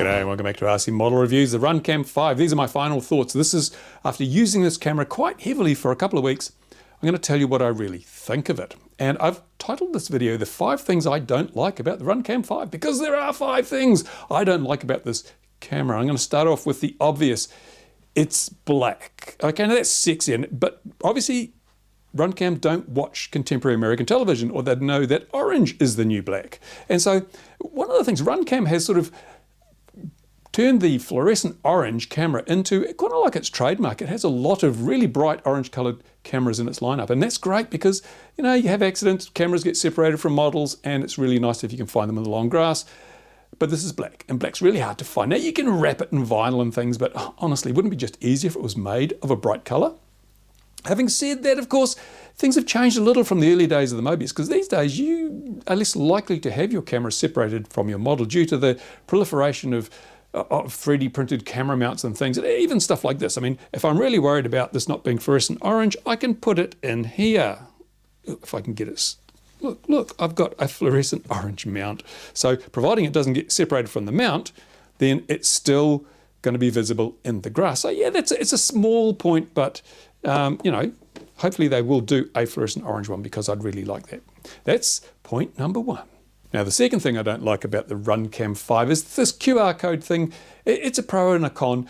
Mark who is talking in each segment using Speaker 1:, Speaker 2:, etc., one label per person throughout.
Speaker 1: G'day and welcome back to RC Model Reviews, the Runcam 5. These are my final thoughts. This is after using this camera quite heavily for a couple of weeks. I'm going to tell you what I really think of it. And I've titled this video, The 5 Things I Don't Like About the Runcam 5, because there are 5 things I don't like about this camera. I'm going to start off with the obvious. It's black. Okay, now that's sexy, but obviously Runcam don't watch contemporary American television, or they'd know that orange is the new black. And so one of the things, Runcam has sort of turned the fluorescent orange camera into kind of like its trademark. It has a lot of really bright orange coloured cameras in its lineup, and that's great because, you know, you have accidents, cameras get separated from models, and it's really nice if you can find them in the long grass. But this is black, and black's really hard to find. Now you can wrap it in vinyl and things, but honestly, wouldn't it be just easier if it was made of a bright colour? Having said that, of course, things have changed a little from the early days of the Mobius, because these days you are less likely to have your camera separated from your model due to the proliferation of 3D printed camera mounts and things, and even stuff like this. I mean, if I'm really worried about this not being fluorescent orange, I can put it in here. If I can get it. Look, I've got a fluorescent orange mount. So providing it doesn't get separated from the mount, then it's still going to be visible in the grass. So yeah, it's a small point, but you know, hopefully they will do a fluorescent orange one, because I'd really like that. That's point number 1. Now, the second thing I don't like about the Runcam 5 is this QR code thing. It's a pro and a con.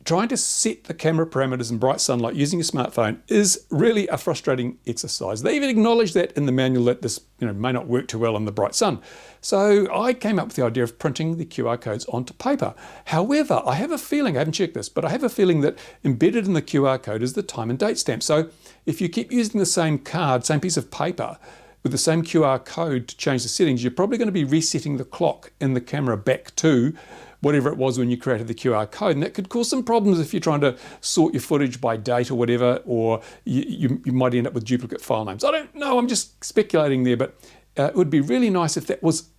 Speaker 1: Trying to set the camera parameters in bright sunlight using your smartphone is really a frustrating exercise. They even acknowledge that in the manual, that this may not work too well in the bright sun. So I came up with the idea of printing the QR codes onto paper. However, I have a feeling, I haven't checked this, but I have a feeling that embedded in the QR code is the time and date stamp. So if you keep using the same card, same piece of paper, with the same QR code to change the settings, you're probably going to be resetting the clock in the camera back to whatever it was when you created the QR code. And that could cause some problems if you're trying to sort your footage by date or whatever, or you might end up with duplicate file names. I don't know, I'm just speculating there, but it would be really nice if that was,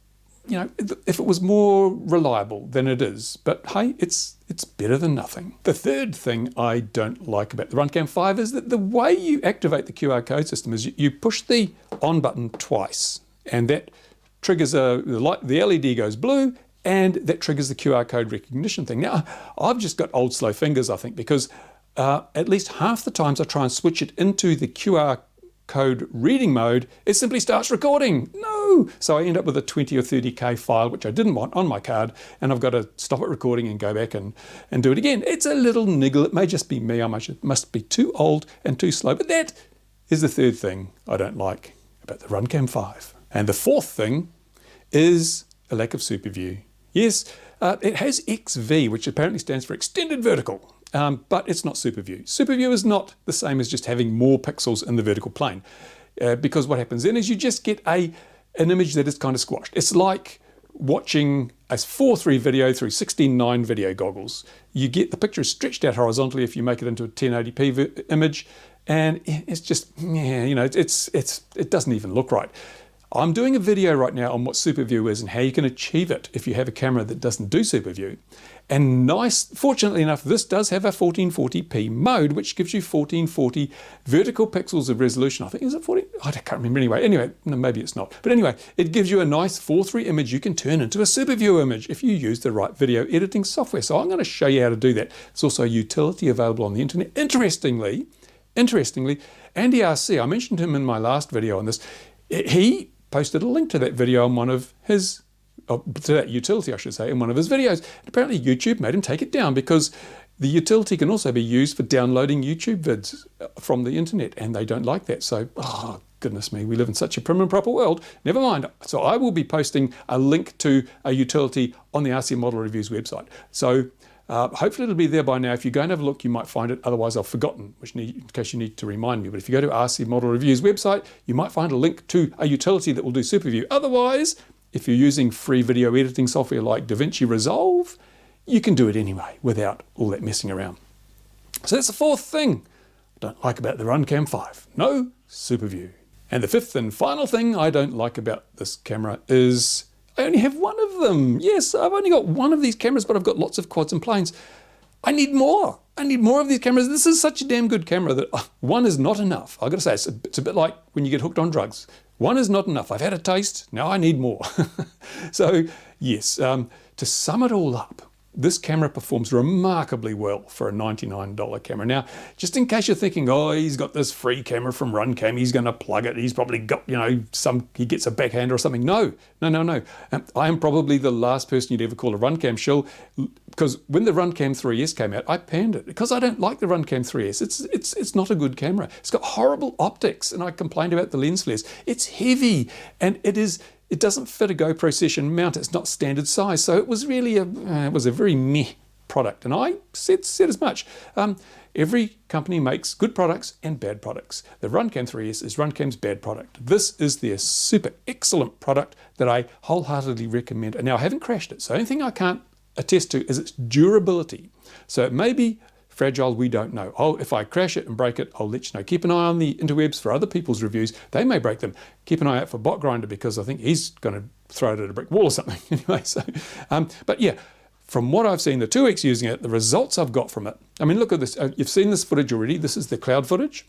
Speaker 1: if it was more reliable than it is. But hey, it's better than nothing. The third thing I don't like about the Runcam 5 is that the way you activate the QR code system is you push the on button twice, and that triggers the LED goes blue, and that triggers the QR code recognition thing. Now, I've just got old slow fingers, I think, because at least half the times I try and switch it into the QR code reading mode, it simply starts recording. No! So I end up with a 20 or 30K file, which I didn't want on my card, and I've got to stop it recording and go back and do it again. It's a little niggle. It may just be me. I must be too old and too slow. But that is the third thing I don't like about the Runcam 5. And the fourth thing is a lack of Superview. Yes, it has XV, which apparently stands for extended vertical. But it's not Superview. Superview is not the same as just having more pixels in the vertical plane, because what happens then is you just get an image that is kind of squashed. It's like watching a 4:3 video through 16:9 video goggles. You get the picture stretched out horizontally if you make it into a 1080p image, and it's just, yeah, it doesn't even look right. I'm doing a video right now on what Superview is and how you can achieve it if you have a camera that doesn't do Superview. And fortunately enough, this does have a 1440p mode, which gives you 1440 vertical pixels of resolution. I think, is it 40? I can't remember anyway. No, maybe it's not. But anyway, it gives you a nice 4:3 image you can turn into a Superview image if you use the right video editing software. So I'm going to show you how to do that. It's also a utility available on the internet. Interestingly, Andy RC, I mentioned him in my last video on this, he posted a link to that video on one of his, to that utility I should say, in one of his videos. And apparently YouTube made him take it down, because the utility can also be used for downloading YouTube vids from the internet, and they don't like that. So, oh goodness me, we live in such a prim and proper world. Never mind. So I will be posting a link to a utility on the RC Model Reviews website. So hopefully it'll be there by now. If you go and have a look, you might find it. Otherwise, I've forgotten, in case you need to remind me. But if you go to RC Model Reviews website, you might find a link to a utility that will do Superview. Otherwise, if you're using free video editing software like DaVinci Resolve, you can do it anyway without all that messing around. So that's the fourth thing I don't like about the Runcam 5. No Superview. And the fifth and final thing I don't like about this camera is I only have one of them. Yes, I've only got one of these cameras, but I've got lots of quads and planes. I need more. I need more of these cameras. This is such a damn good camera that one is not enough. I've got to say, it's a bit like when you get hooked on drugs. One is not enough. I've had a taste. Now I need more. So yes, to sum it all up, this camera performs remarkably well for a $99 camera. Now, just in case you're thinking, oh, he's got this free camera from Runcam, he's going to plug it, he's probably got, he gets a backhand or something. No. I am probably the last person you'd ever call a Runcam shill, because when the Runcam 3S came out, I panned it because I don't like the Runcam 3S. It's not a good camera. It's got horrible optics, and I complained about the lens flares. It's heavy, and it doesn't fit a GoPro session mount. It's not standard size. So it was really a very meh product. And I said as much. Every company makes good products and bad products. The Runcam 3S is Runcam's bad product. This is their super excellent product that I wholeheartedly recommend. And now I haven't crashed it. So the only thing I can't attest to is its durability. So it may be fragile, we don't know. If I crash it and break it, I'll let you know. Keep an eye on the interwebs for other people's reviews. They may break them. Keep an eye out for Bot Grinder, because I think he's going to throw it at a brick wall or something. Anyway, so, but yeah, from what I've seen, the 2 weeks using it, the results I've got from it. I mean, look at this. You've seen this footage already. This is the cloud footage.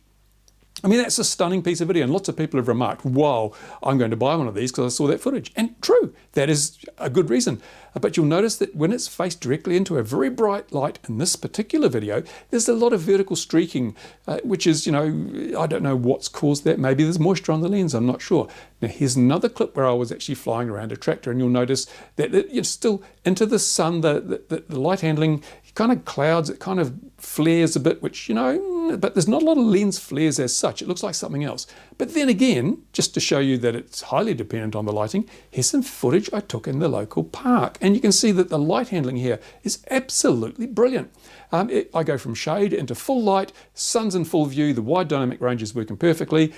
Speaker 1: I mean, that's a stunning piece of video, and lots of people have remarked, wow, I'm going to buy one of these because I saw that footage. And true, that is a good reason. But you'll notice that when it's faced directly into a very bright light in this particular video, there's a lot of vertical streaking, which is, I don't know what's caused that. Maybe there's moisture on the lens, I'm not sure. Now, here's another clip where I was actually flying around a tractor, and you'll notice that it's still into the sun, the light handling kind of clouds, it kind of flares a bit, which, but there's not a lot of lens flares as such. It looks like something else. But then again, just to show you that it's highly dependent on the lighting, here's some footage I took in the local park. And you can see that the light handling here is absolutely brilliant. I go from shade into full light, sun's in full view, the wide dynamic range is working perfectly.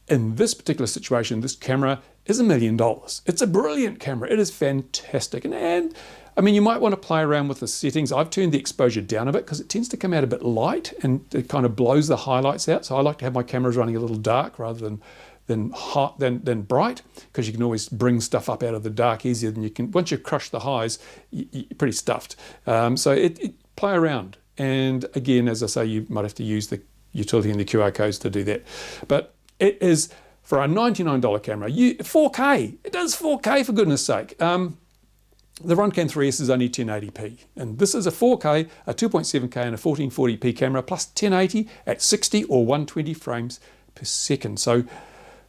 Speaker 1: In this particular situation, this camera is $1 million. It's a brilliant camera. It is fantastic. And I mean, you might want to play around with the settings. I've turned the exposure down a bit because it tends to come out a bit light and it kind of blows the highlights out. So I like to have my cameras running a little dark rather than bright, because you can always bring stuff up out of the dark easier than you can. Once you crush the highs, you're pretty stuffed. So play around. And again, as I say, you might have to use the utility and the QR codes to do that. But it is, for a $99 camera, 4K. It does 4K, for goodness sake. The Runcam 3S is only 1080p, and this is a 4K, a 2.7K and a 1440p camera, plus 1080 at 60 or 120 frames per second. So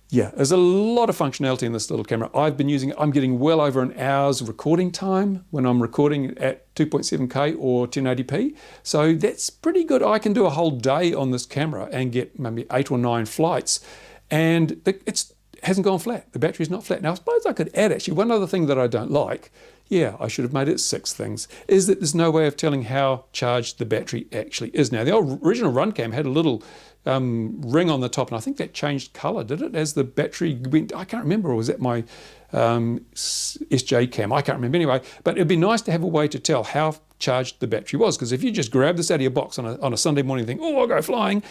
Speaker 1: yeah, there's a lot of functionality in this little camera. I've been using it. I'm getting well over an hour's recording time when I'm recording at 2.7K or 1080p. So that's pretty good. I can do a whole day on this camera and get maybe 8 or 9 flights, and it hasn't gone flat. The battery's not flat. Now, I suppose I could add, actually, one other thing that I don't like, yeah, I should have made it 6 things, is that there's no way of telling how charged the battery actually is. Now, the original Runcam had a little ring on the top, and I think that changed color, did it, as the battery went? I can't remember, or was that my SJ cam? I can't remember anyway, but it'd be nice to have a way to tell how charged the battery was, because if you just grab this out of your box on a Sunday morning and think, oh, I'll go flying,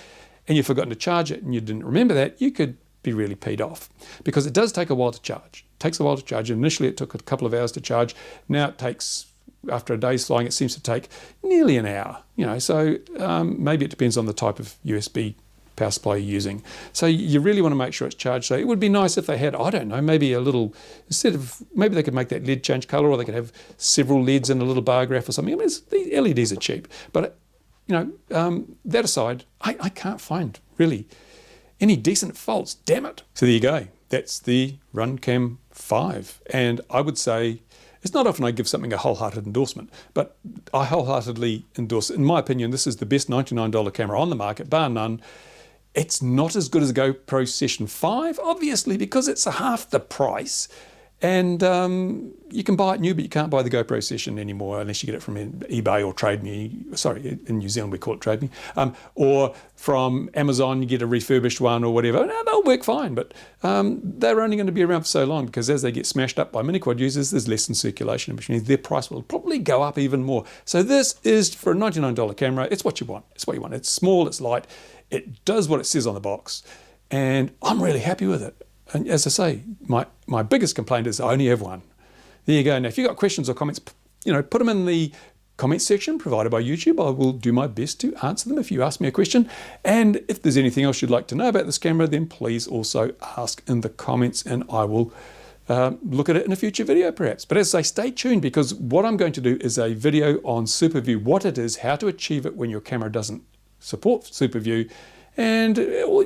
Speaker 1: and you've forgotten to charge it and you didn't remember that, you could be really peed off, because it does take a while to charge. It takes a while to charge. Initially, it took a couple of hours to charge. Now it takes, after a day's flying, it seems to take nearly an hour. So maybe it depends on the type of USB power supply you're using. So you really want to make sure it's charged. So it would be nice if they had, I don't know, maybe a little, maybe they could make that LED change color, or they could have several LEDs in a little bar graph or something. I mean, the LEDs are cheap, but that aside, I can't find really any decent faults, damn it. So there you go. That's the Runcam 5. And I would say, it's not often I give something a wholehearted endorsement, but I wholeheartedly endorse it. In my opinion, this is the best $99 camera on the market, bar none. It's not as good as a GoPro Session 5, obviously, because it's half the price. And you can buy it new, but you can't buy the GoPro Session anymore unless you get it from eBay or Trade Me. Sorry, in New Zealand we call it Trade Me. Or from Amazon, you get a refurbished one or whatever. Now, they'll work fine, but they're only going to be around for so long, because as they get smashed up by mini-quad users, there's less in circulation, which means their price will probably go up even more. So this is, for a $99 camera, it's what you want. It's what you want. It's small, it's light, it does what it says on the box, and I'm really happy with it. And as I say, my biggest complaint is I only have one. There you go. Now, if you've got questions or comments, put them in the comments section provided by YouTube. I will do my best to answer them if you ask me a question. And if there's anything else you'd like to know about this camera, then please also ask in the comments, and I will look at it in a future video perhaps. But as I say, stay tuned, because what I'm going to do is a video on Superview, what it is, how to achieve it when your camera doesn't support Superview, and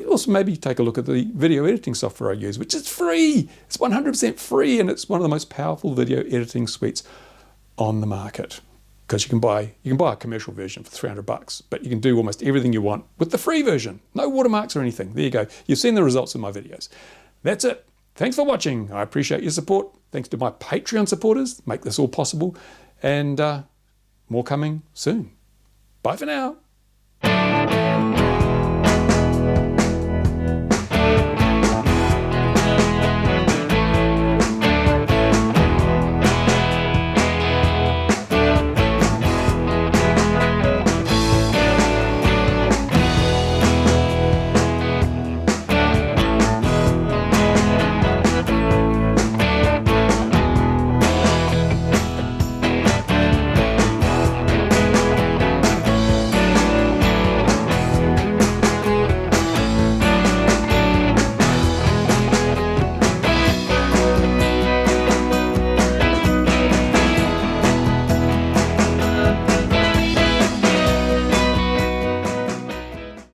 Speaker 1: also maybe take a look at the video editing software I use, which is free. It's 100% free, and it's one of the most powerful video editing suites on the market, because you can buy a commercial version for $300, but you can do almost everything you want with the free version. No watermarks or anything. There you go. You've seen the results of my videos. That's it. Thanks for watching. I appreciate your support. Thanks to my Patreon supporters, make this all possible, and more coming soon. Bye for now.